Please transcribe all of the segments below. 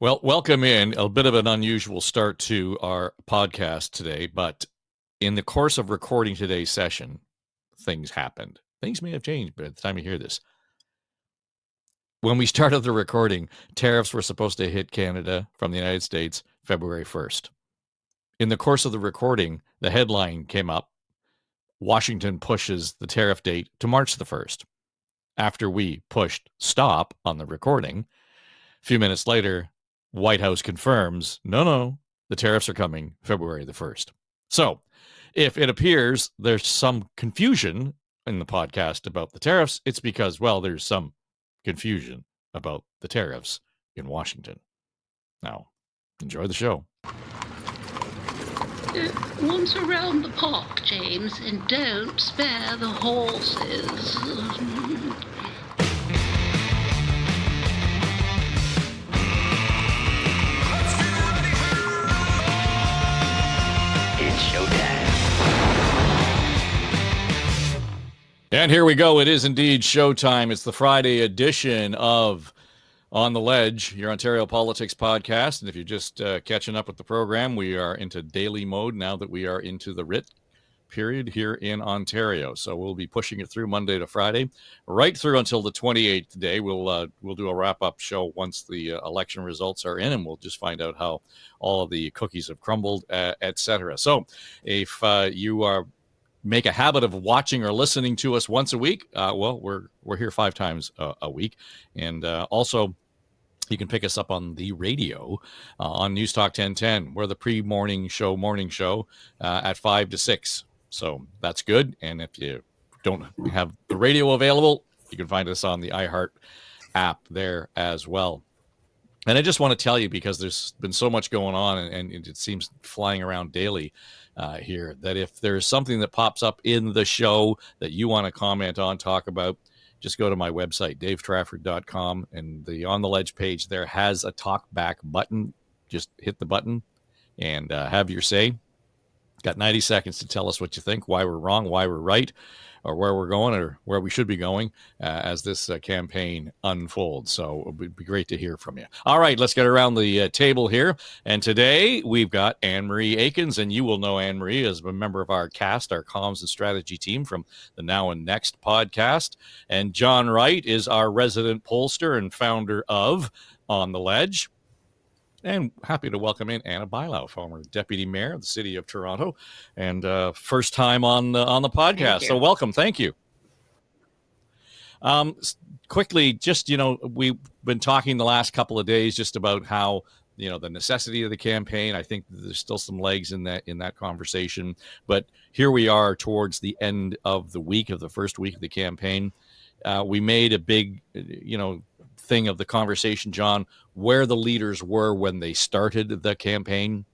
Well, welcome in. A bit of an unusual start to our podcast today, but in the course of recording today's session, things happened. Things may have changed by the time you hear this. When we started the recording, tariffs were supposed to hit Canada from the United States February 1st. In the course of the recording, the headline came up, Washington pushes the tariff date to March the 1st. After we pushed stop on the recording, a few minutes later, White House confirms, no, the tariffs are coming February the 1st. So if it appears there's some confusion in the podcast about the tariffs, it's because, well, there's some confusion about the tariffs in Washington. Now, enjoy the show. Once around the park, James, and don't spare the horses. And here we go. It is indeed showtime. It's the Friday edition of On the Ledge, your Ontario Politics podcast. And if you're just catching up with the program, we are into daily mode now that we are into the writ period here in Ontario. So we'll be pushing it through Monday to Friday, right through until the 28th day. We'll do a wrap-up show once the election results are in, and we'll just find out how all of the cookies have crumbled, etc. So if you are make a habit of watching or listening to us once a week, well, we're here 5 times a week. And also, you can pick us up on the radio on News Talk 1010. We're the morning show at 5 to 6. So that's good. And if you don't have the radio available, you can find us on the iHeart app there as well. And I just want to tell you, because there's been so much going on and it seems flying around daily here, that if there's something that pops up in the show that you want to comment on, talk about, just go to my website, davetrafford.com, and the On the Ledge page there has a talk back button. Just hit the button and have your say. Got 90 seconds to tell us what you think, why we're wrong, why we're right, or where we're going or where we should be going as this campaign unfolds. So it would be great to hear from you. All right, let's get around the table here. And today we've got Anne-Marie Aikins, and you will know Anne-Marie as a member of our cast, our comms and strategy team from the Now and Next podcast. And John Wright is our resident pollster and founder of On the Ledge. And happy to welcome in Anna Bailao, former deputy mayor of the city of Toronto, and first time on the podcast. So welcome, thank you. Quickly, just we've been talking the last couple of days just about how the necessity of the campaign. I think there's still some legs in that conversation, but here we are towards the end of the week of the first week of the campaign. We made a big, thing of the conversation, John, where the leaders were when they started the campaign.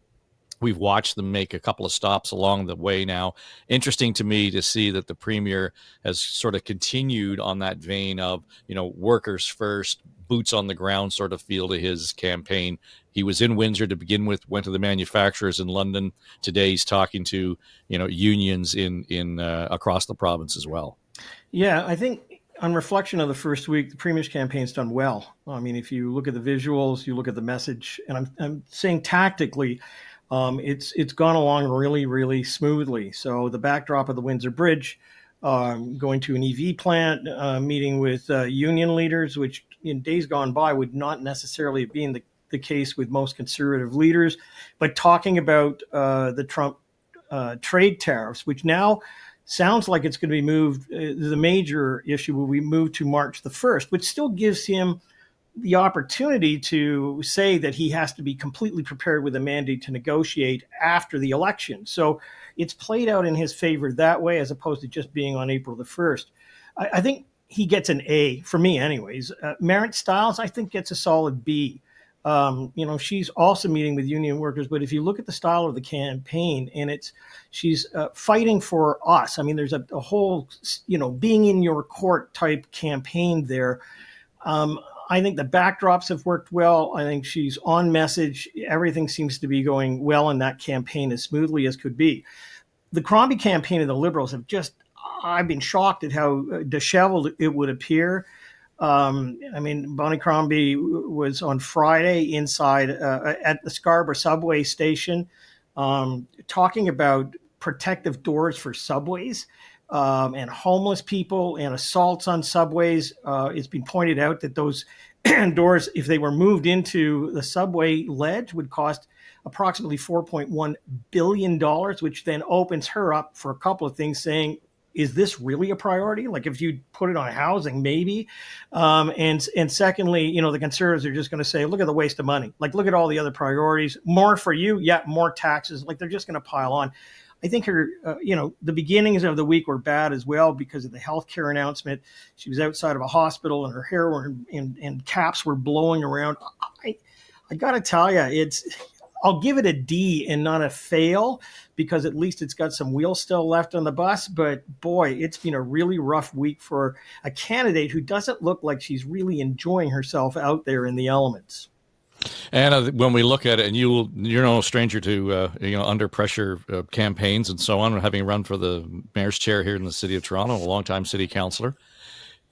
We've watched them make a couple of stops along the way now. Interesting to me to see that the premier has sort of continued on that vein of, workers first, boots on the ground sort of feel to his campaign. He was in Windsor to begin with, went to the manufacturers in London. Today he's talking to, unions in across the province as well. Yeah, I think on reflection of the first week, the Premier's campaign's done well. I mean, if you look at the visuals, you look at the message, and I'm saying tactically, it's gone along really, really smoothly. So the backdrop of the Windsor Bridge, going to an EV plant, meeting with union leaders, which in days gone by would not necessarily have been the case with most conservative leaders, but talking about the Trump trade tariffs, which now sounds like it's going to be moved. The major issue will be moved to March the 1st, which still gives him the opportunity to say that he has to be completely prepared with a mandate to negotiate after the election. So it's played out in his favor that way, as opposed to just being on April the 1st. I think he gets an A, for me anyways. Marit Stiles, I think, gets a solid B. She's also meeting with union workers, but if you look at the style of the campaign, and she's fighting for us. I mean, there's a whole, being in your court type campaign there. I think the backdrops have worked well. I think she's on message. Everything seems to be going well in that campaign as smoothly as could be. The Crombie campaign of the Liberals I've been shocked at how disheveled it would appear. I mean, Bonnie Crombie was on Friday inside at the Scarborough subway station, talking about protective doors for subways, and homeless people and assaults on subways. It's been pointed out that those doors, if they were moved into the subway ledge, would cost approximately $4.1 billion, which then opens her up for a couple of things, saying, is this really a priority? Like, if you put it on housing, maybe. And secondly, you know, the Conservatives are just going to say, look at the waste of money. Like, look at all the other priorities. More for you, yeah, more taxes. Like, they're just going to pile on. I think her, the beginnings of the week were bad as well because of the healthcare announcement. She was outside of a hospital and her hair and caps were blowing around. I got to tell you, I'll give it a D and not a fail because at least it's got some wheels still left on the bus. But boy, it's been a really rough week for a candidate who doesn't look like she's really enjoying herself out there in the elements. And when we look at it, and you're no stranger to under pressure campaigns and so on, having run for the mayor's chair here in the city of Toronto, a longtime city councillor.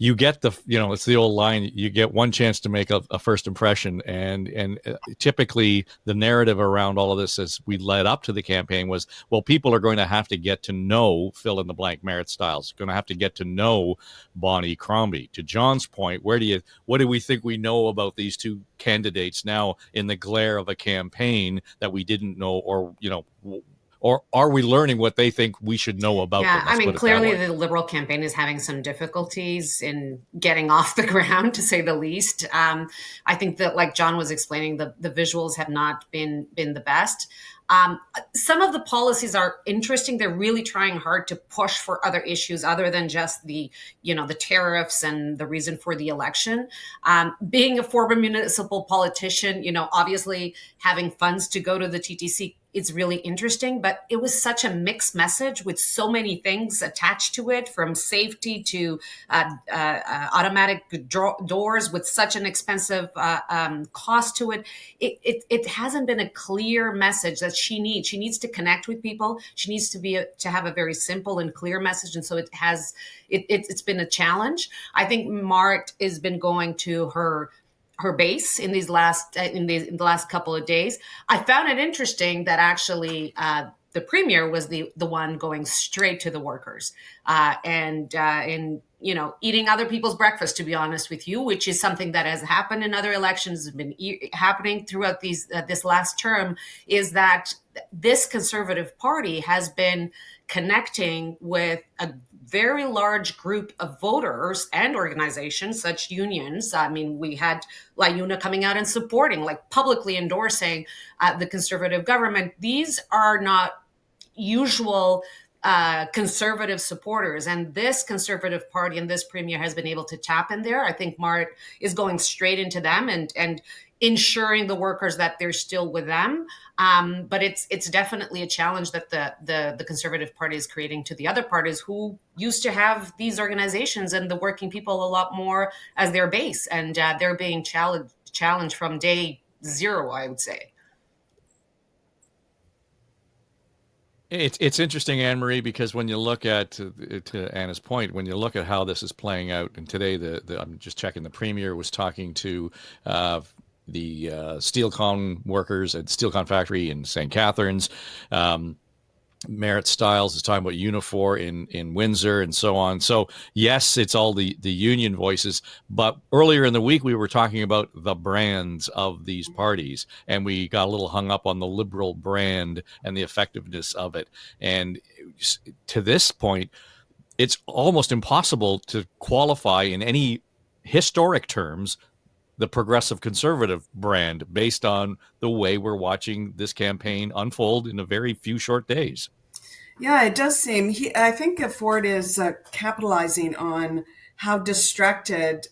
You get it's the old line, you get one chance to make a first impression. And typically the narrative around all of this as we led up to the campaign was, well, people are going to have to get to know fill in the blank Merit Styles, going to have to get to know Bonnie Crombie. To John's point, what do we think we know about these two candidates now in the glare of a campaign that we didn't know, or are we learning what they think we should know about them? I mean, clearly the Liberal campaign is having some difficulties in getting off the ground, to say the least. I think that, like John was explaining, the visuals have not been the best. Some of the policies are interesting. They're really trying hard to push for other issues other than just the tariffs and the reason for the election. Being a former municipal politician, obviously having funds to go to the TTC, it's really interesting, but it was such a mixed message with so many things attached to it, from safety to automatic doors with such an expensive cost to it. It hasn't been a clear message that she needs. She needs to connect with people. She needs to have a very simple and clear message, and so it's been a challenge. I think Mart has been going to her base in the last couple of days. I found it interesting that actually the premier was the one going straight to the workers and eating other people's breakfast, to be honest with you, which is something that has happened in other elections, has been happening throughout this last term, is that this Conservative Party has been connecting with a very large group of voters and organizations, such unions. I mean, we had LIUNA coming out and supporting, like publicly endorsing the Conservative government. These are not usual conservative supporters, and this Conservative Party and this premier has been able to tap in there. I think Mart is going straight into them and ensuring the workers that they're still with them. But it's definitely a challenge that the Conservative Party is creating to the other parties who used to have these organizations and the working people a lot more as their base, and they're being challenged from day zero, I would say. It's interesting, Anne-Marie, because when you look at, to Anna's point, when you look at how this is playing out, and today I'm just checking, the premier was talking to the Steelcon workers at Steelcon factory in St. Catharines. Merit Styles is talking about Unifor in Windsor and so on. So yes, it's all the union voices, but earlier in the week we were talking about the brands of these parties, and we got a little hung up on the Liberal brand and the effectiveness of it. And to this point, it's almost impossible to qualify in any historic terms the Progressive Conservative brand based on the way we're watching this campaign unfold in a very few short days. Yeah, it does seem. I think Ford is capitalizing on how distracted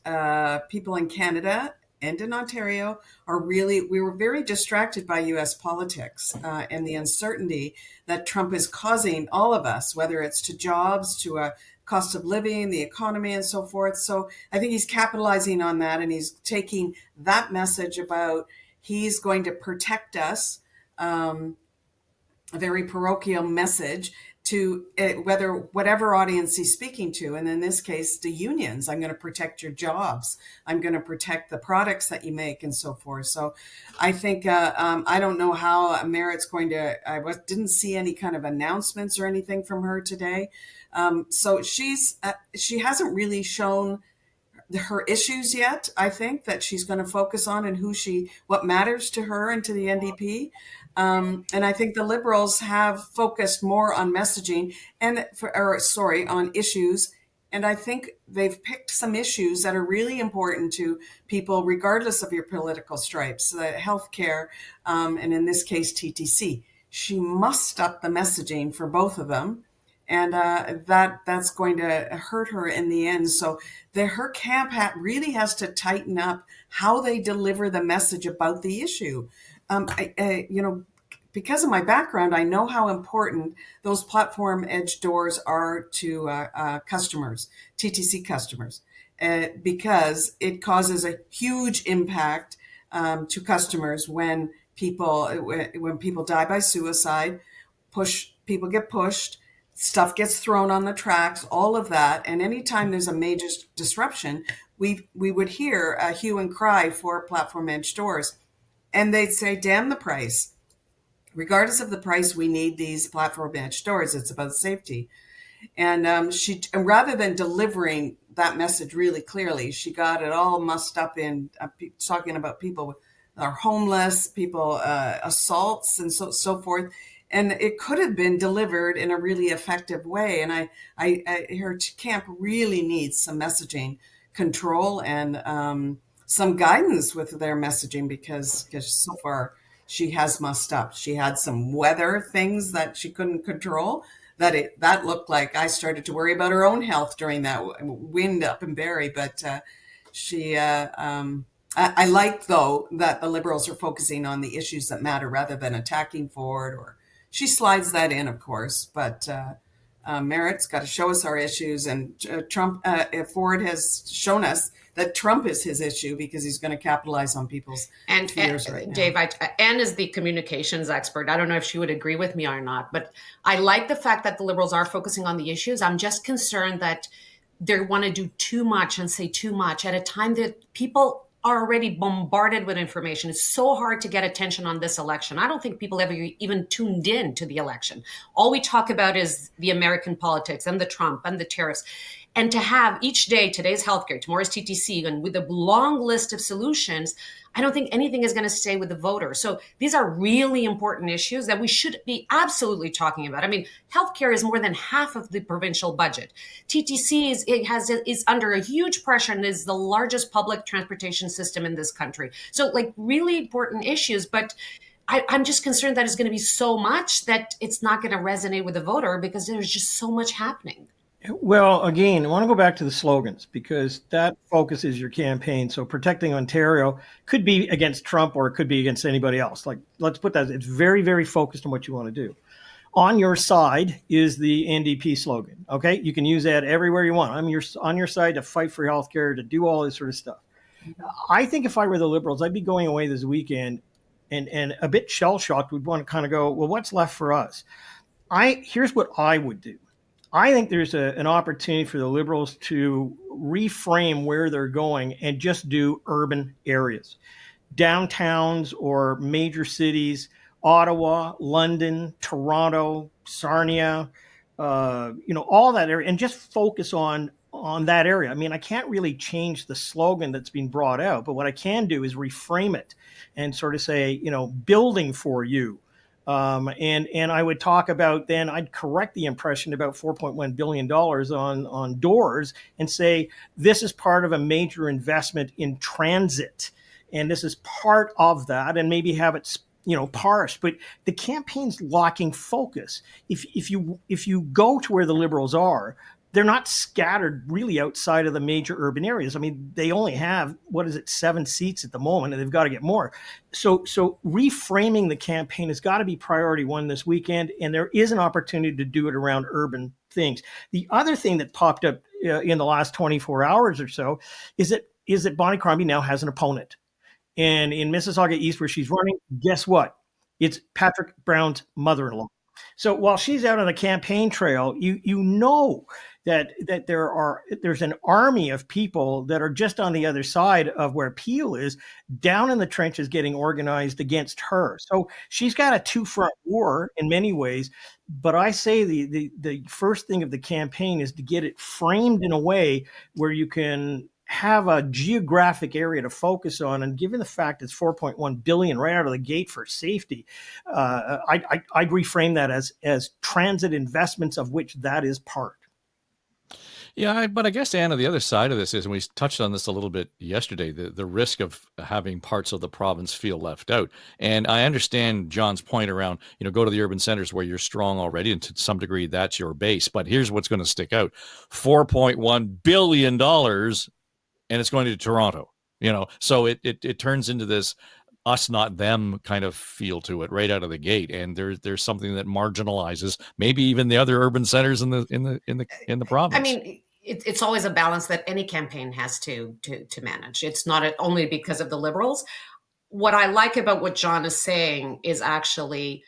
people in Canada and in Ontario are really. We were very distracted by U.S. politics and the uncertainty that Trump is causing all of us, whether it's to jobs, to a cost of living, the economy, and so forth. So I think he's capitalizing on that, and he's taking that message about he's going to protect us, a very parochial message, to whatever audience he's speaking to. And in this case, the unions. I'm going to protect your jobs. I'm going to protect the products that you make and so forth. So I think, I don't know how Merritt's going to, didn't see any kind of announcements or anything from her today. So she hasn't really shown her issues yet. I think that she's going to focus on and what matters to her and to the NDP. And I think the Liberals have focused more on messaging on issues. And I think they've picked some issues that are really important to people, regardless of your political stripes, healthcare, and in this case, TTC. She must up the messaging for both of them. And that's going to hurt her in the end. So her camp really has to tighten up how they deliver the message about the issue. Because of my background, I know how important those platform edge doors are to customers, TTC customers, because it causes a huge impact to customers when people die by suicide, people get pushed, stuff gets thrown on the tracks, all of that. And anytime there's a major disruption, we would hear a hue and cry for platform edge doors. And they'd say, damn the price. Regardless of the price, we need these platform edge doors. It's about safety. And rather than delivering that message really clearly, she got it all mussed up in talking about people that are homeless, people, assaults and so forth. And it could have been delivered in a really effective way. And her camp really needs some messaging control and some guidance with their messaging because so far she has mussed up. She had some weather things that she couldn't control. That looked like I started to worry about her own health during that wind up in Barrie. But I like, though, that the Liberals are focusing on the issues that matter rather than attacking Ford. Or she slides that in, of course. But Merritt's got to show us our issues. And Ford has shown us that Trump is his issue because he's going to capitalize on people's fears right now. Dave, Anne is the communications expert. I don't know if she would agree with me or not, but I like the fact that the Liberals are focusing on the issues. I'm just concerned that they want to do too much and say too much at a time that people are already bombarded with information. It's so hard to get attention on this election. I don't think people ever even tuned in to the election. All we talk about is the American politics and the Trump and the tariffs. And to have each day, today's healthcare, tomorrow's TTC, and with a long list of solutions, I don't think anything is going to stay with the voter. So these are really important issues that we should be absolutely talking about. I mean, healthcare is more than half of the provincial budget. TTC is under a huge pressure and is the largest public transportation system in this country. So like really important issues, but I'm just concerned that it's going to be so much that it's not going to resonate with the voter because there's just so much happening. Well, again, I want to go back to the slogans because that focuses your campaign. So protecting Ontario could be against Trump or it could be against anybody else. Like, let's put that, it's very, very focused on what you want to do. On your side is the NDP slogan. Okay. You can use that everywhere you want. I'm on your side to fight for healthcare, to do all this sort of stuff. I think if I were the Liberals, I'd be going away this weekend and a bit shell-shocked, would want to kind of go, well, what's left for us? Here's what I would do. I think there's an opportunity for the Liberals to reframe where they're going and just do urban areas, downtowns or major cities, Ottawa, London, Toronto, Sarnia, all that area, and just focus on that area. I mean, I can't really change the slogan that's been brought out, but what I can do is reframe it and sort of say, building for you. And I would talk about, then I'd correct the impression about $4.1 billion on doors and say, this is part of a major investment in transit. And this is part of that, and maybe have it, parsed. But the campaign's locking focus. If you go to where the Liberals are, they're not scattered really outside of the major urban areas. I mean, they only have, 7 seats at the moment, and they've got to get more. So reframing the campaign has got to be priority one this weekend, and there is an opportunity to do it around urban things. The other thing that popped up in the last 24 hours or so is that Bonnie Crombie now has an opponent. And in Mississauga East, where she's running, guess what? It's Patrick Brown's mother-in-law. So while she's out on the campaign trail, you know that there's an army of people that are just on the other side of where Peel is, down in the trenches, getting organized against her. So she's got a two-front war in many ways. But I say the first thing of the campaign is to get it framed in a way where you can have a geographic area to focus on. And given the fact it's 4.1 billion right out of the gate for safety, I'd reframe that as transit investments, of which that is part. Yeah, but I guess, Anna, the other side of this is, and we touched on this a little bit yesterday, the risk of having parts of the province feel left out. And I understand John's point around, go to the urban centers where you're strong already, and to some degree that's your base. But here's what's going to stick out: $4.1 billion, and it's going to Toronto. So it turns into this us not them kind of feel to it right out of the gate, and there's something that marginalizes maybe even the other urban centers in the province. I mean, it's always a balance that any campaign has to manage. It's not only because of the Liberals. What I like about what John is saying is actually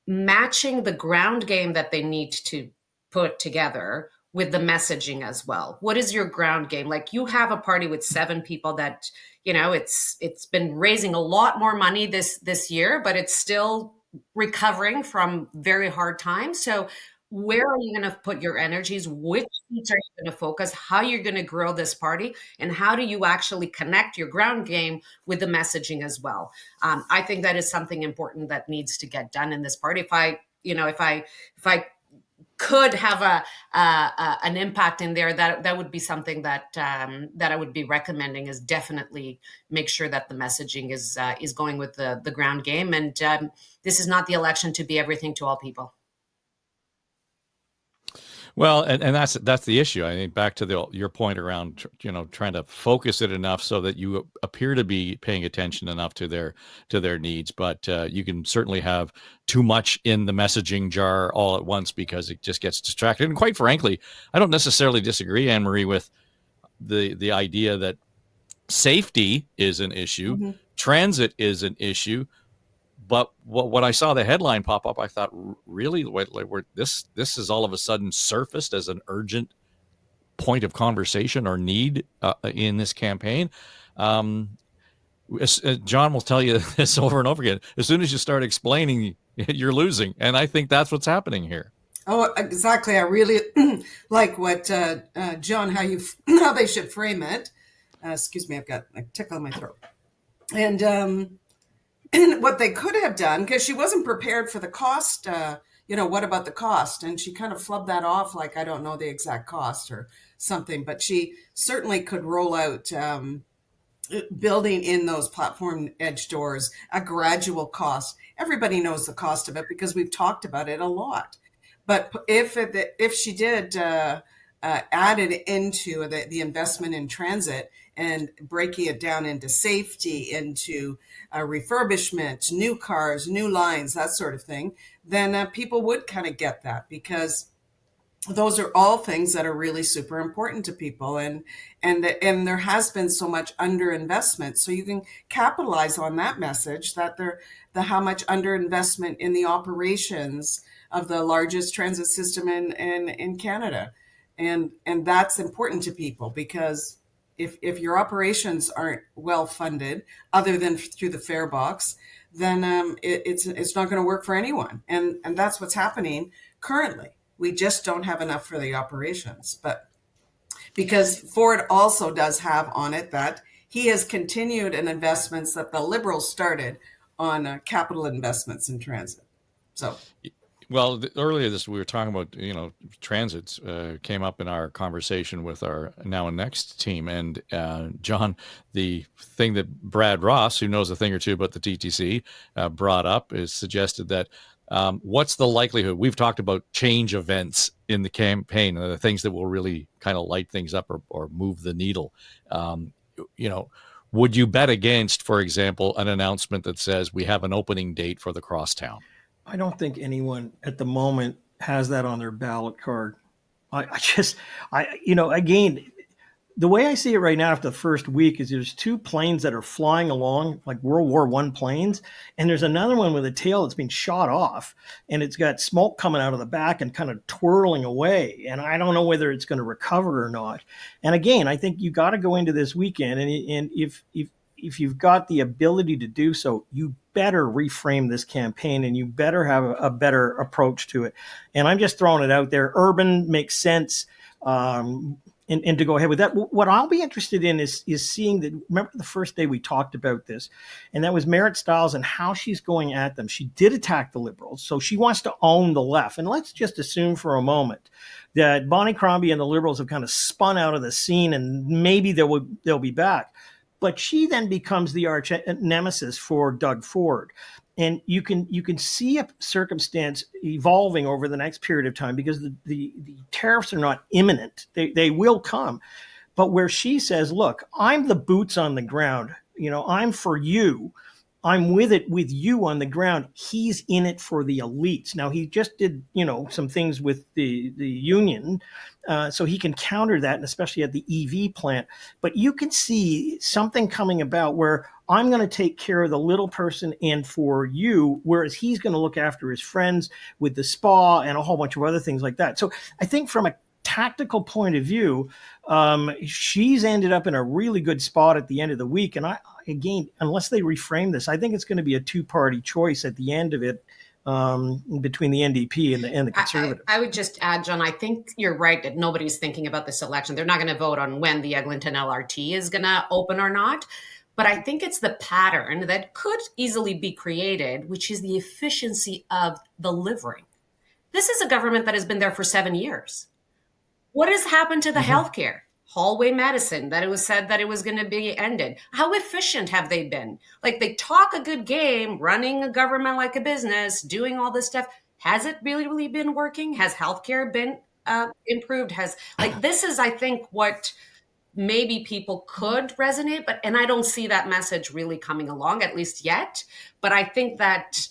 matching the ground game that they need to put together with the messaging as well. What is your ground game? Like, you have a party with 7 people that, it's been raising a lot more money this year, but it's still recovering from very hard times. So where are you going to put your energies? Which seats are you going to focus? How you're going to grow this party? And how do you actually connect your ground game with the messaging as well? I think that is something important that needs to get done in this party. If I could have an impact in there, that would be something that I would be recommending, is definitely make sure that the messaging is going with the ground game. And this is not the election to be everything to all people. Well, and that's the issue. I think back to your point around trying to focus it enough so that you appear to be paying attention enough to their needs, but you can certainly have too much in the messaging jar all at once because it just gets distracted. And quite frankly, I don't necessarily disagree, Anne Marie, with the idea that safety is an issue, mm-hmm. Transit is an issue. But when I saw the headline pop up, I thought, really, this is all of a sudden surfaced as an urgent point of conversation or need in this campaign. John will tell you this over and over again. As soon as you start explaining, you're losing. And I think that's what's happening here. Oh, exactly. I really like what, John, how they should frame it. Excuse me, I've got a tickle in my throat. And what they could have done, because she wasn't prepared for the cost, what about the cost? And she kind of flubbed that off like, I don't know the exact cost or something, but she certainly could roll out building in those platform edge doors, a gradual cost. Everybody knows the cost of it because we've talked about it a lot. But if she did add it into the investment in transit and breaking it down into safety, into refurbishment, new cars, new lines, that sort of thing, then people would kind of get that, because those are all things that are really super important to people. And there has been so much underinvestment. So you can capitalize on that message, that how much underinvestment in the operations of the largest transit system in Canada. And that's important to people, because if your operations aren't well funded, other than through the fare box, then it's not going to work for anyone. And that's what's happening currently. We just don't have enough for the operations. But because Ford also does have on it that he has continued in investments that the Liberals started on capital investments in transit. So. Well, earlier we were talking about, transits came up in our conversation with our Now and Next team. And John, the thing that Brad Ross, who knows a thing or two about the TTC, brought up is suggested that what's the likelihood? We've talked about change events in the campaign, the things that will really kind of light things up or move the needle. Would you bet against, for example, an announcement that says we have an opening date for the crosstown? I don't think anyone at the moment has that on their ballot card. Again, the way I see it right now after the first week is there's two planes that are flying along like World War I planes, and there's another one with a tail that's been shot off, and it's got smoke coming out of the back and kind of twirling away. And I don't know whether it's going to recover or not. And again, I think you got to go into this weekend, and if you've got the ability to do so, you better reframe this campaign and you better have a better approach to it. And I'm just throwing it out there. Urban makes sense. And to go ahead with that, what I'll be interested in is seeing that. Remember the first day we talked about this, and that was Merritt Stiles and how she's going at them. She did attack the Liberals, so she wants to own the left. And let's just assume for a moment that Bonnie Crombie and the Liberals have kind of spun out of the scene, and maybe they'll be back. But she then becomes the arch nemesis for Doug Ford. And you can see a circumstance evolving over the next period of time because the tariffs are not imminent. They will come. But where she says, look, I'm the boots on the ground. I'm for you. I'm with you on the ground. He's in it for the elites. Now, he just did, some things with the union, so he can counter that, and especially at the EV plant. But you can see something coming about where I'm going to take care of the little person and for you, whereas he's going to look after his friends with the spa and a whole bunch of other things like that. So I think from a tactical point of view, she's ended up in a really good spot at the end of the week. And again, unless they reframe this, I think it's going to be a two-party choice at the end of it, between the NDP and the Conservative. I would just add, John, I think you're right that nobody's thinking about this election. They're not going to vote on when the Eglinton LRT is going to open or not. But I think it's the pattern that could easily be created, which is the efficiency of delivering. This is a government that has been there for 7 years. What has happened to the healthcare? Hallway medicine, that it was said that it was going to be ended. How efficient have they been? Like, they talk a good game, running a government like a business, doing all this stuff. Has it really been working? Has healthcare been improved? This is, I think, what maybe people could resonate, and I don't see that message really coming along, at least yet. But I think that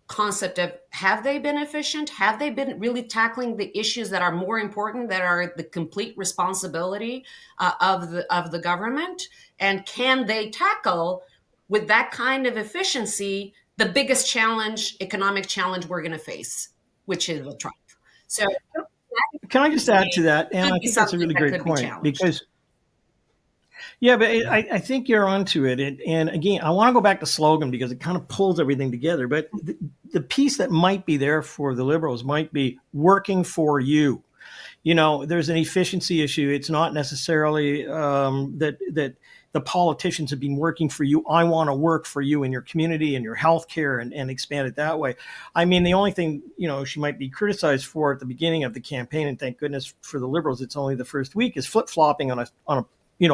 concept of, have they been efficient? Have they been really tackling the issues that are more important, that are the complete responsibility of the government? And can they tackle, with that kind of efficiency, the biggest challenge, economic challenge we're going to face, which is Trump? So can I just add to that? And I think that's a really great point, because yeah, but I think you're onto it. And again, I want to go back to slogan because it kind of pulls everything together. But the piece that might be there for the Liberals might be working for you. There's an efficiency issue. It's not necessarily that the politicians have been working for you. I want to work for you in your community and your healthcare and expand it that way. I mean, the only thing, she might be criticized for at the beginning of the campaign, and thank goodness for the Liberals, it's only the first week, is flip-flopping on a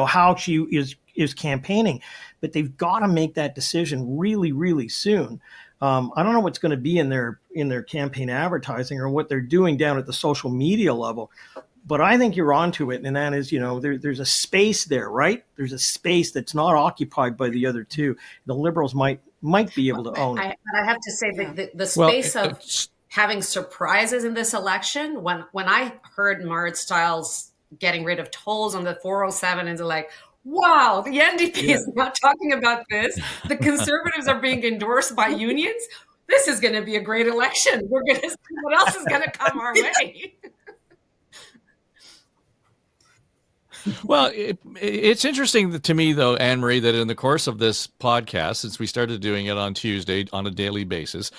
how she is campaigning. But they've got to make that decision really, really soon. I don't know what's going to be in their campaign advertising or what they're doing down at the social media level, but I think you're onto it. And that is, there's a space there, right? There's a space that's not occupied by the other two. The Liberals might be able to own it. But I have to say that the space of having surprises in this election, when I heard Merritt Stiles getting rid of tolls on the 407, and they're like, wow, the NDP is now talking about this. The Conservatives are being endorsed by unions. This is going to be a great election. We're going to see what else is going to come our way. Well, it's interesting to me, though, Anne-Marie, that in the course of this podcast, since we started doing it on Tuesday on a daily basis,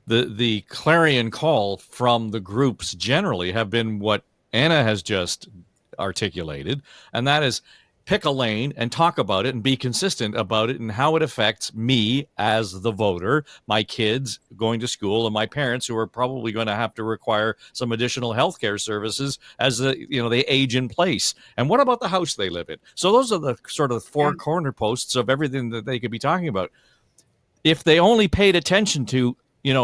the clarion call from the groups generally have been what Anna has just articulated, and that is pick a lane and talk about it and be consistent about it and how it affects me as the voter, my kids going to school, and my parents who are probably going to have to require some additional healthcare services as they age in place. And what about the house they live in? So those are the sort of four corner posts of everything that they could be talking about. If they only paid attention to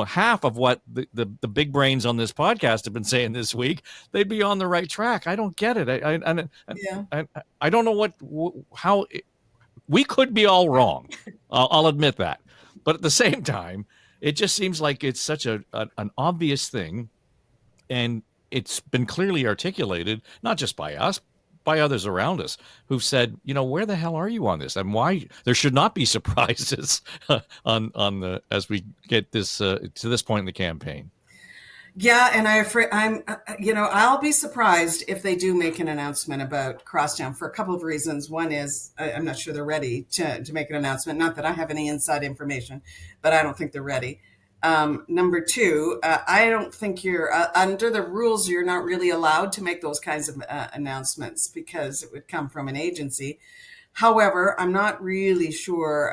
half of what the big brains on this podcast have been saying this week, they'd be on the right track. I don't get it. I don't know how we could be all wrong. I'll admit that. But at the same time, it just seems like it's such an obvious thing. And it's been clearly articulated, not just by us, by others around us who've said, where the hell are you on this? And why there should not be surprises on the as we get this to this point in the campaign. Yeah, and I'll be surprised if they do make an announcement about Crosstown for a couple of reasons. One is I'm not sure they're ready to make an announcement. Not that I have any inside information, but I don't think they're ready. Number two, I don't think you're under the rules. You're not really allowed to make those kinds of announcements because it would come from an agency. However, I'm not really sure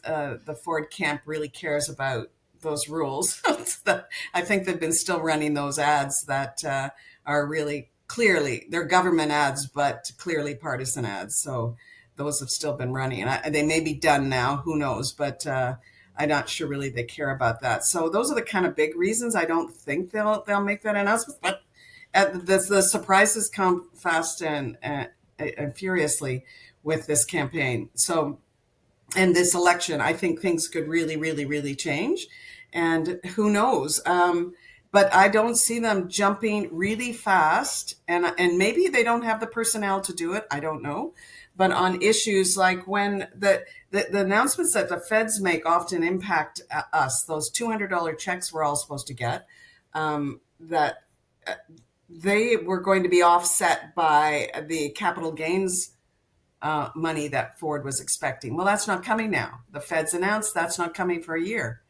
the Ford camp really cares about those rules. I think they've been still running those ads that are really clearly, they're government ads, but clearly partisan ads. So those have still been running. And they may be done now, who knows, but I'm not sure really they care about that. So those are the kind of big reasons I don't think they'll make that announcement. But the surprises come fast and furiously with this campaign. So, and this election, I think things could really, really, really change. And who knows? But I don't see them jumping really fast. And maybe they don't have the personnel to do it. I don't know. But on issues like when the announcements that the feds make often impact us, those $200 checks we're all supposed to get, that they were going to be offset by the capital gains money that Ford was expecting. Well, that's not coming now. The feds announced that's not coming for a year.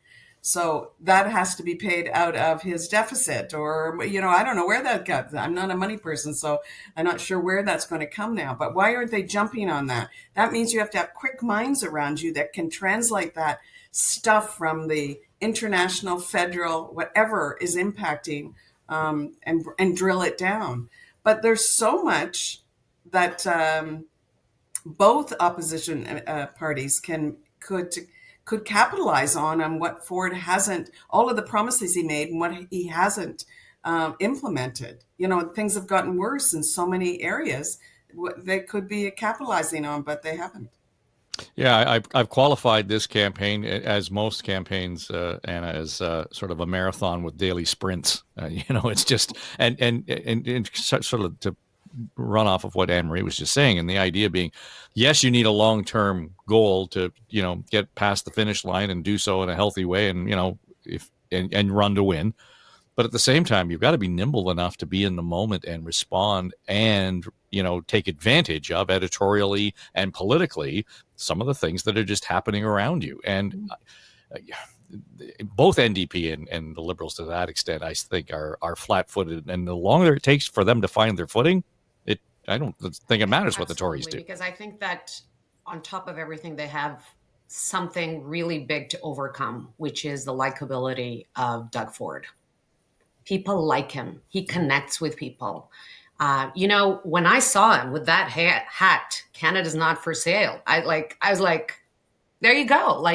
So that has to be paid out of his deficit, or, I don't know where that got. I'm not a money person, so I'm not sure where that's going to come now. But why aren't they jumping on that? That means you have to have quick minds around you that can translate that stuff from the international, federal, whatever is impacting, and drill it down. But there's so much that both opposition parties could capitalize on what Ford hasn't, all of the promises he made and what he hasn't implemented. Things have gotten worse in so many areas they could be capitalizing on, but they haven't. Yeah, I've qualified this campaign, as most campaigns, Anna, as sort of a marathon with daily sprints. It's just and sort of to run off of what Anne Marie was just saying, and the idea being, yes, you need a long-term goal to get past the finish line and do so in a healthy way, and and run to win. But at the same time, you've got to be nimble enough to be in the moment and respond and take advantage of editorially and politically some of the things that are just happening around you. And both NDP and the Liberals, to that extent, I think are flat-footed. And the longer it takes for them to find their footing, I don't think it matters what the Tories do. Because I think that on top of everything, they have something really big to overcome, which is the likability of Doug Ford. People like him. He connects with people. When I saw him with that hat, Canada's not for sale. I was like, there you go.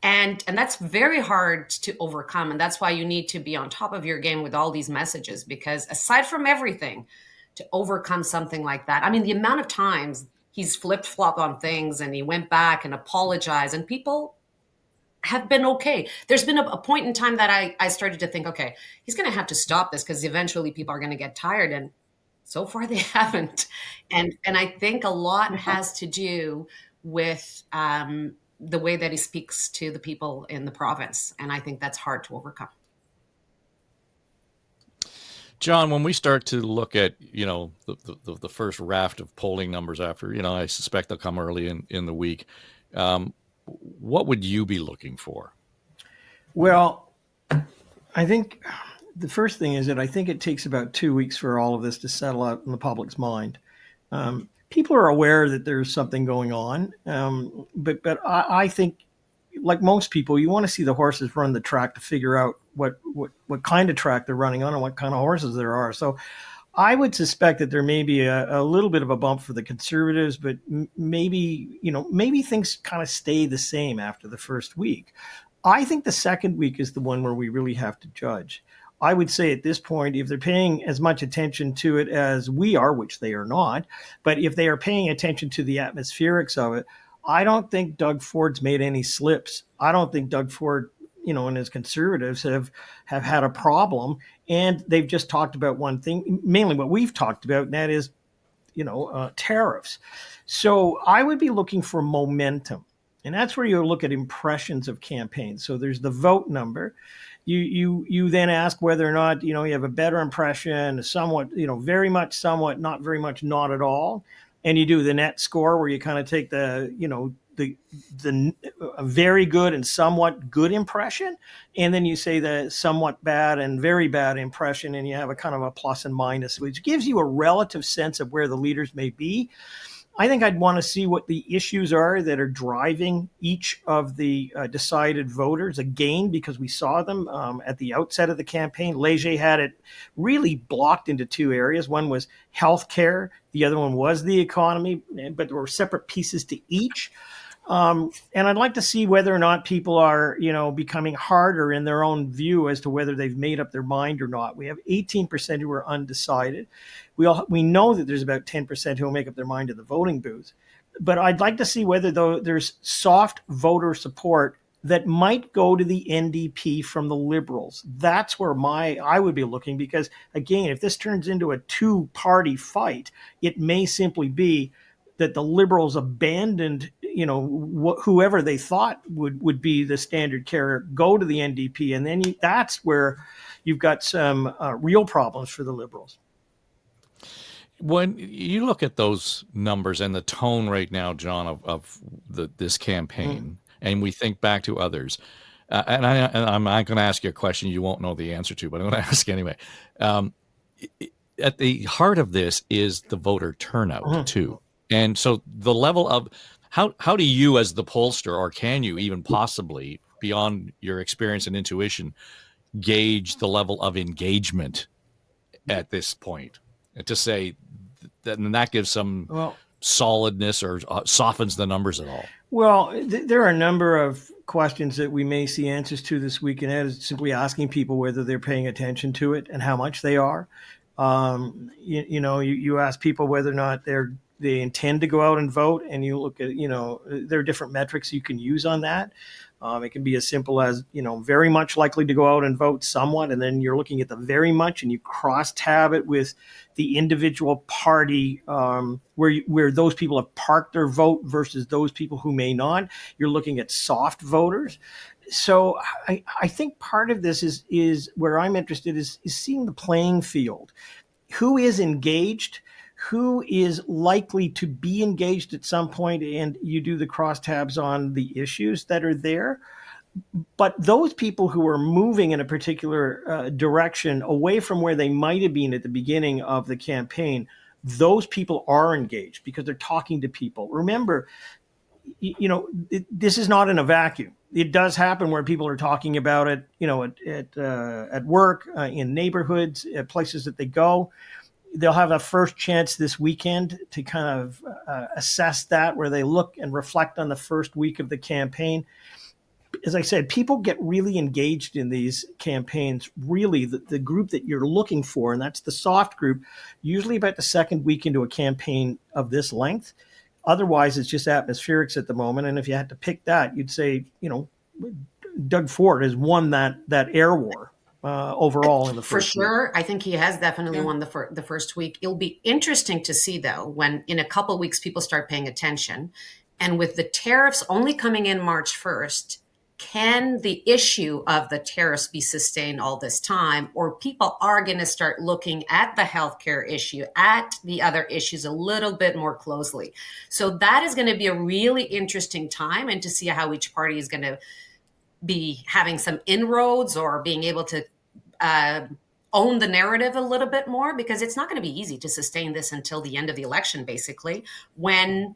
And that's very hard to overcome. And that's why you need to be on top of your game with all these messages, because aside from everything, to overcome something like that, the amount of times he's flip-flopped on things and he went back and apologized, and people have been okay. There's been a point in time that I started to think, okay, he's going to have to stop this because eventually people are going to get tired. And so far they haven't. And I think a lot has to do with the way that he speaks to the people in the province. And I think that's hard to overcome. John, when we start to look at, the first raft of polling numbers after, I suspect they'll come early in the week, what would you be looking for? Well, I think the first thing is that I think it takes about 2 weeks for all of this to settle out in the public's mind. People are aware that there's something going on, but I think, like most people, you want to see the horses run the track to figure out what kind of track they're running on and what kind of horses there are. So I would suspect that there may be a little bit of a bump for the Conservatives, but maybe things kind of stay the same after the first week. I think the second week is the one where we really have to judge. I would say at this point, if they're paying as much attention to it as we are, which they are not, but if they are paying attention to the atmospherics of it, I don't think Doug Ford's made any slips. I don't think Doug Ford, and his Conservatives have had a problem. And they've just talked about one thing, mainly what we've talked about, and that is tariffs. So I would be looking for momentum. And that's where you look at impressions of campaigns. So there's the vote number. You then ask whether or not, you have a better impression, somewhat, very much, somewhat, not very much, not at all. And you do the net score where you kind of take the a very good and somewhat good impression. And then you say the somewhat bad and very bad impression, and you have a kind of a plus and minus, which gives you a relative sense of where the leaders may be. I think I'd want to see what the issues are that are driving each of the decided voters, again, because we saw them at the outset of the campaign. Leger had it really blocked into two areas. One was healthcare. The other one was the economy, but there were separate pieces to each. And I'd like to see whether or not people are, becoming harder in their own view as to whether they've made up their mind or not. We have 18% who are undecided. We know that there's about 10% who will make up their mind at the voting booth. But I'd like to see whether there's soft voter support that might go to the NDP from the Liberals. That's where I would be looking, because, again, if this turns into a two-party fight, it may simply be that the Liberals abandoned, whoever they thought would be the standard carrier, go to the NDP. And then that's where you've got some real problems for the Liberals. When you look at those numbers and the tone right now, John, of this campaign, and we think back to others, and I'm not going to ask you a question you won't know the answer to, but I'm going to ask anyway. At the heart of this is the voter turnout, too. And so the level of how do you, as the pollster, or can you even possibly, beyond your experience and intuition, gauge the level of engagement at this point? To say that, and that gives some solidness or softens the numbers at all. Well, there are a number of questions that we may see answers to this week, and that is simply asking people whether they're paying attention to it and how much they are. You ask people whether or not they intend to go out and vote, and you look at, there are different metrics you can use on that. It can be as simple as, very much likely to go out and vote somewhat, and then you're looking at the very much and you cross tab it with the individual party where those people have parked their vote versus those people who may not. You're looking at soft voters. So I think part of this is where I'm interested is seeing the playing field. Who is engaged? Who is likely to be engaged at some point, and you do the crosstabs on the issues that are there. But those people who are moving in a particular direction away from where they might have been at the beginning of the campaign, those people are engaged because they're talking to people. Remember, this is not in a vacuum. It does happen where people are talking about it, at work, in neighborhoods, at places that they go. They'll have a first chance this weekend to kind of assess that, where they look and reflect on the first week of the campaign. As I said, people get really engaged in these campaigns, really the group that you're looking for, and that's the soft group, usually about the second week into a campaign of this length. Otherwise, it's just atmospherics at the moment. And if you had to pick that, you'd say, Doug Ford has won that air war. Overall in the first week. For sure. I think he has definitely won the first week. It'll be interesting to see, though, when in a couple of weeks people start paying attention. And with the tariffs only coming in March 1st, can the issue of the tariffs be sustained all this time? Or people are going to start looking at the healthcare issue, at the other issues a little bit more closely. So that is going to be a really interesting time, and to see how each party is going to be having some inroads or being able to own the narrative a little bit more, because it's not going to be easy to sustain this until the end of the election, basically, when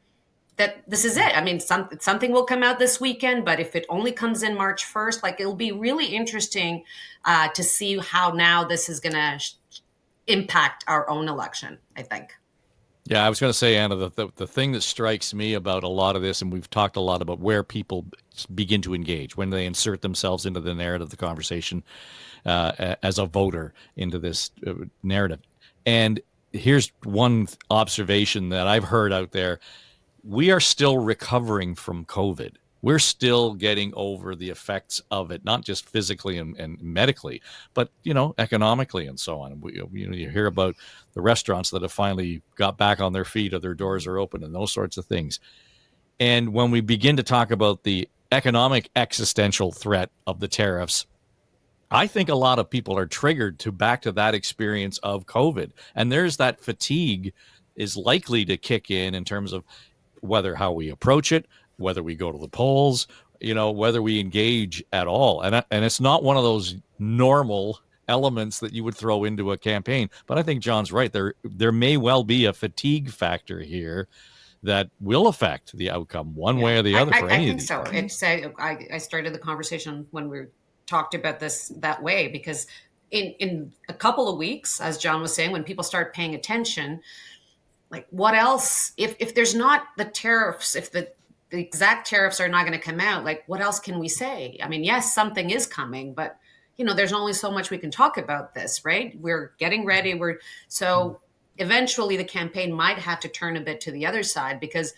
this is it. I mean, something will come out this weekend, but if it only comes in March 1st, it'll be really interesting to see how now this is going to impact our own election, I think. Yeah, I was going to say, Anna, the thing that strikes me about a lot of this, and we've talked a lot about where people begin to engage, when they insert themselves into the narrative, the conversation, as a voter into this narrative. And here's one observation that I've heard out there. We are still recovering from COVID. we're still getting over the effects of it, not just physically and medically, but, economically and so on. You hear about the restaurants that have finally got back on their feet, or their doors are open, and those sorts of things. And when we begin to talk about the economic existential threat of the tariffs, I think a lot of people are triggered back to that experience of COVID. And there's that fatigue is likely to kick in terms of how we approach it, whether we go to the polls, whether we engage at all. And it's not one of those normal elements that you would throw into a campaign. But I think John's right. There may well be a fatigue factor here that will affect the outcome one way or the other for any of these. I think so. I started the conversation when we talked about this that way, because in a couple of weeks, as John was saying, when people start paying attention, like what else, if there's not the tariffs, if the exact tariffs are not going to come out, like what else can we say? I mean, yes, something is coming, but there's only so much we can talk about this, right? We're getting ready. So eventually the campaign might have to turn a bit to the other side, because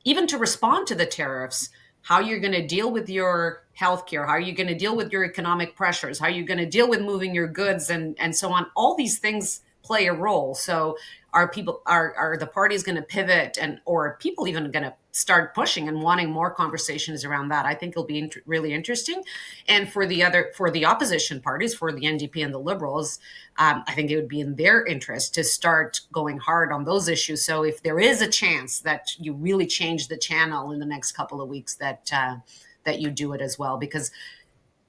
even to respond to the tariffs, how you're going to deal with your healthcare, how are you going to deal with your economic pressures, how are you going to deal with moving your goods and so on, all these things play a role. So are the parties going to pivot, or are people even going to start pushing and wanting more conversations around that? I think it'll be really interesting. And for the opposition parties, for the NDP and the Liberals, I think it would be in their interest to start going hard on those issues. So if there is a chance that you really change the channel in the next couple of weeks, that you do it as well, because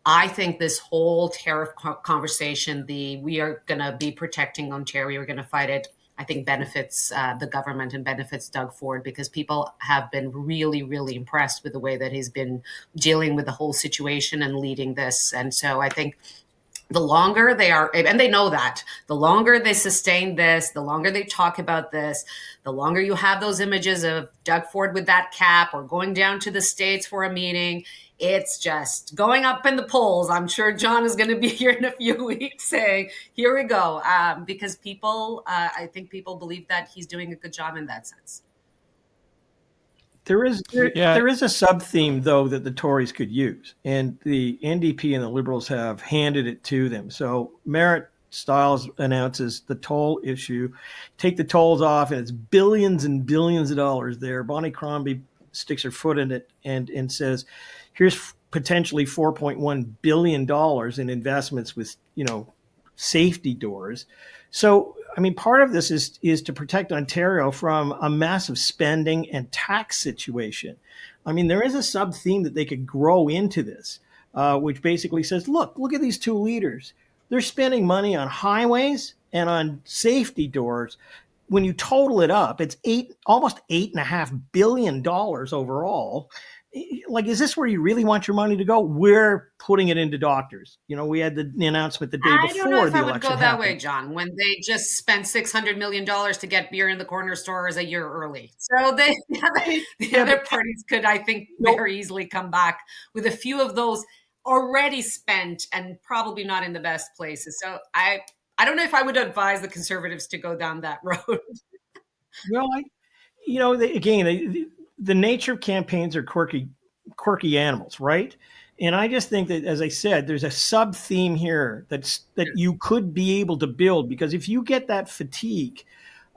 I think this whole tariff conversation, we are going to be protecting Ontario, we're going to fight it, I think benefits the government and benefits Doug Ford, because people have been really, really impressed with the way that he's been dealing with the whole situation and leading this. And so I think the longer they are, and they know that, the longer they sustain this, the longer they talk about this, the longer you have those images of Doug Ford with that cap or going down to the States for a meeting, it's just going up in the polls. I'm sure John is going to be here in a few weeks saying, here we go. Because I think people believe that he's doing a good job in that sense. There is a sub-theme, though, that the Tories could use, and the NDP and the Liberals have handed it to them. So Merritt Stiles announces the toll issue. Take the tolls off, and it's billions and billions of dollars there. Bonnie Crombie sticks her foot in it and says, here's potentially $4.1 billion in investments with, safety doors. So, I mean, part of this is to protect Ontario from a massive spending and tax situation. I mean, there is a sub-theme that they could grow into this, which basically says, look at these two leaders. They're spending money on highways and on safety doors. When you total it up, it's almost $8.5 billion overall. Like, is this where you really want your money to go? We're putting it into doctors. We had the announcement the day before the election. I don't know if I would go that way, John, when they just spent $600 million to get beer in the corner stores a year early. So the other parties could, I think, very easily come back with a few of those already spent and probably not in the best places. So I don't know if I would advise the Conservatives to go down that road. Well, the nature of campaigns are quirky animals, right? And I just think that, as I said, there's a sub-theme here that you could be able to build, because if you get that fatigue,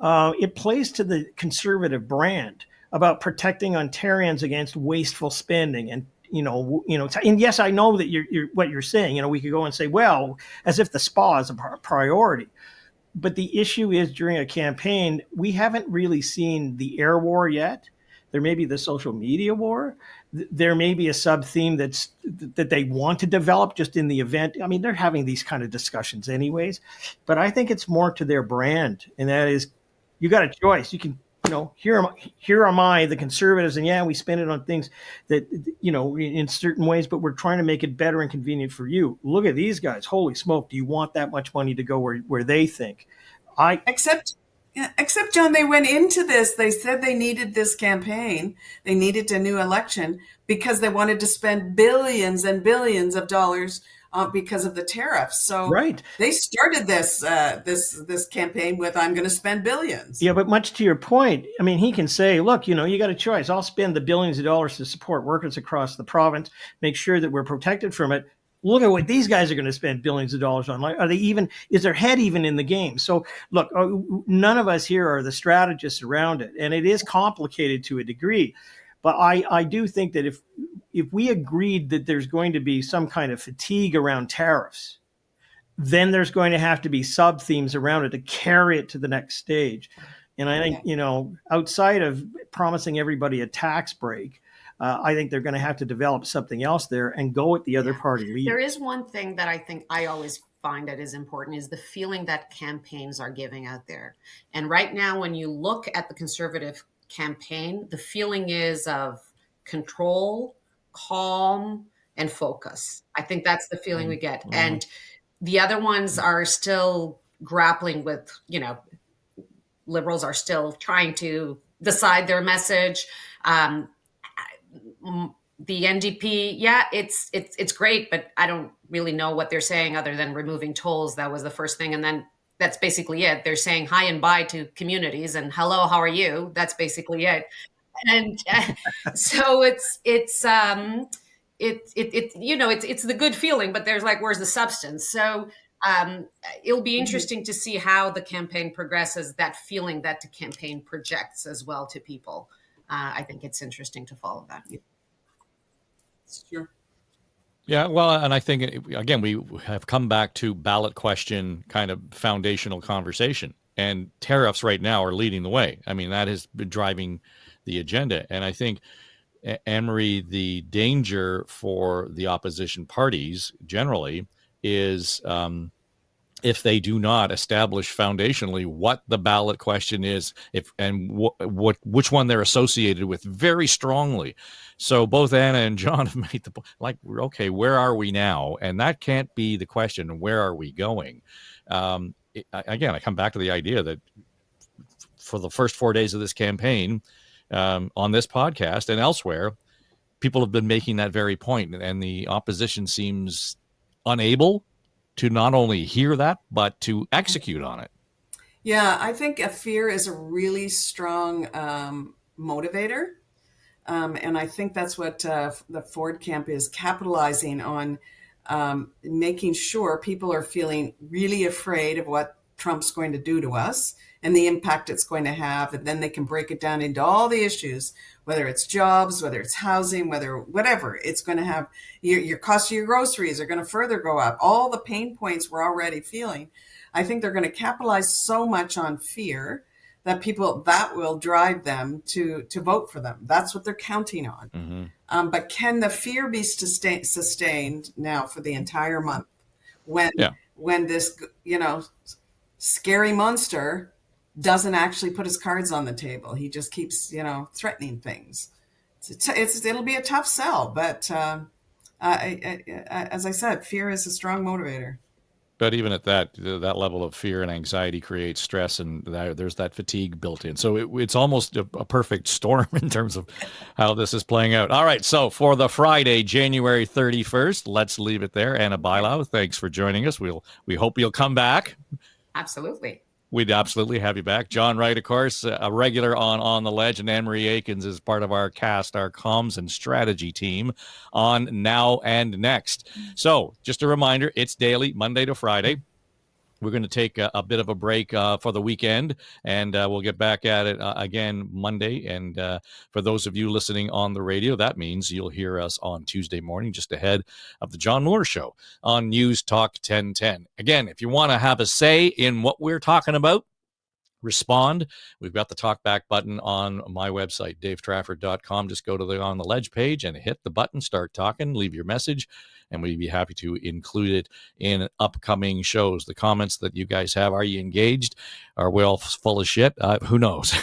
it plays to the Conservative brand about protecting Ontarians against wasteful spending. And and yes, I know that you're what you're saying. We could go and say, well, as if the spa is a priority. But the issue is, during a campaign, we haven't really seen the air war yet. There may be the social media war. There may be a sub-theme that they want to develop just in the event. I mean, they're having these kind of discussions anyways. But I think it's more to their brand, and that is, you got a choice. You can, here am I, the Conservatives, and we spend it on things that, in certain ways, but we're trying to make it better and convenient for you. Look at these guys. Holy smoke. Do you want that much money to go where they think? Except, John, they went into this, they said they needed this campaign, they needed a new election because they wanted to spend billions and billions of dollars because of the tariffs. So Right. they started this campaign with, I'm going to spend billions. Yeah, but much to your point, I mean, he can say, look, you got a choice. I'll spend the billions of dollars to support workers across the province, make sure that we're protected from it. Look at what these guys are going to spend billions of dollars on. Like, is their head even in the game? So look, none of us here are the strategists around it, and it is complicated to a degree. But I do think that if we agreed that there's going to be some kind of fatigue around tariffs, then there's going to have to be sub themes around it to carry it to the next stage. And I think, outside of promising everybody a tax break, I think they're going to have to develop something else there and go with the other party leader. There is one thing that I think I always find that is important is the feeling that campaigns are giving out there. And right now, when you look at the Conservative campaign, the feeling is of control, calm, and focus. I think that's the feeling we get. And the other ones are still grappling with, Liberals are still trying to decide their message. The NDP, it's great, but I don't really know what they're saying other than removing tolls. That was the first thing. And then that's basically it. They're saying hi and bye to communities and hello, how are you? That's basically it. And so it's the good feeling, but there's like, where's the substance? So it'll be interesting to see how the campaign progresses, that feeling that the campaign projects as well to people. I think it's interesting to follow that. Sure. Yeah, well, and I think, again, we have come back to ballot question kind of foundational conversation, and tariffs right now are leading the way. I mean, that has been driving the agenda. And I think, Anne-Marie, the danger for the opposition parties generally is if they do not establish foundationally what the ballot question is, which one they're associated with very strongly. So both Anna and John have made the point, like, okay, where are we now? And that can't be the question. Where are we going? Again, I come back to the idea that for the first 4 days of this campaign, on this podcast and elsewhere, people have been making that very point, and the opposition seems unable to not only hear that, but to execute on it. Yeah, I think a fear is a really strong motivator. And I think that's what the Ford camp is capitalizing on, making sure people are feeling really afraid of what Trump's going to do to us and the impact it's going to have. And then they can break it down into all the issues, whether it's jobs, whether it's housing, whatever it's going to have. Your cost of your groceries are going to further go up. All the pain points we're already feeling. I think they're going to capitalize so much on fear that will drive them to vote for them. That's what they're counting on. Mm-hmm. But can the fear be sustained now for the entire month when this, scary monster doesn't actually put his cards on the table? He just keeps, threatening things. It'll be a tough sell, but as I said, fear is a strong motivator. But even at that level of fear and anxiety creates stress, and there's that fatigue built in. So it's almost a perfect storm in terms of how this is playing out. All right, so for the Friday, January 31st, let's leave it there. Anna Bailao, thanks for joining us. We hope you'll come back. Absolutely. We'd absolutely have you back. John Wright, of course, a regular on the Ledge, and Anne-Marie Aikins is part of our cast, our comms and strategy team on Now and Next. So just a reminder, it's daily, Monday to Friday. We're going to take a bit of a break for the weekend, and we'll get back at it again Monday. And for those of you listening on the radio, that means you'll hear us on Tuesday morning, just ahead of the John Moore Show on News Talk 1010. Again, if you want to have a say in what we're talking about, respond. We've got the talk back button on my website, davetrafford.com. Just go to the On the Ledge page and hit the button, start talking, leave your message, and we'd be happy to include it in upcoming shows. The comments that you guys have, are you engaged? Are we all full of shit? Who knows?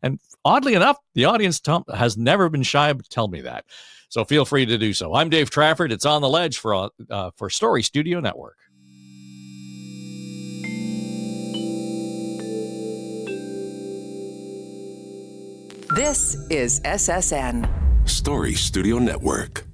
And oddly enough, the audience has never been shy to tell me that. So feel free to do so. I'm Dave Trafford. It's On the Ledge for Story Studio Network. This is SSN. Story Studio Network.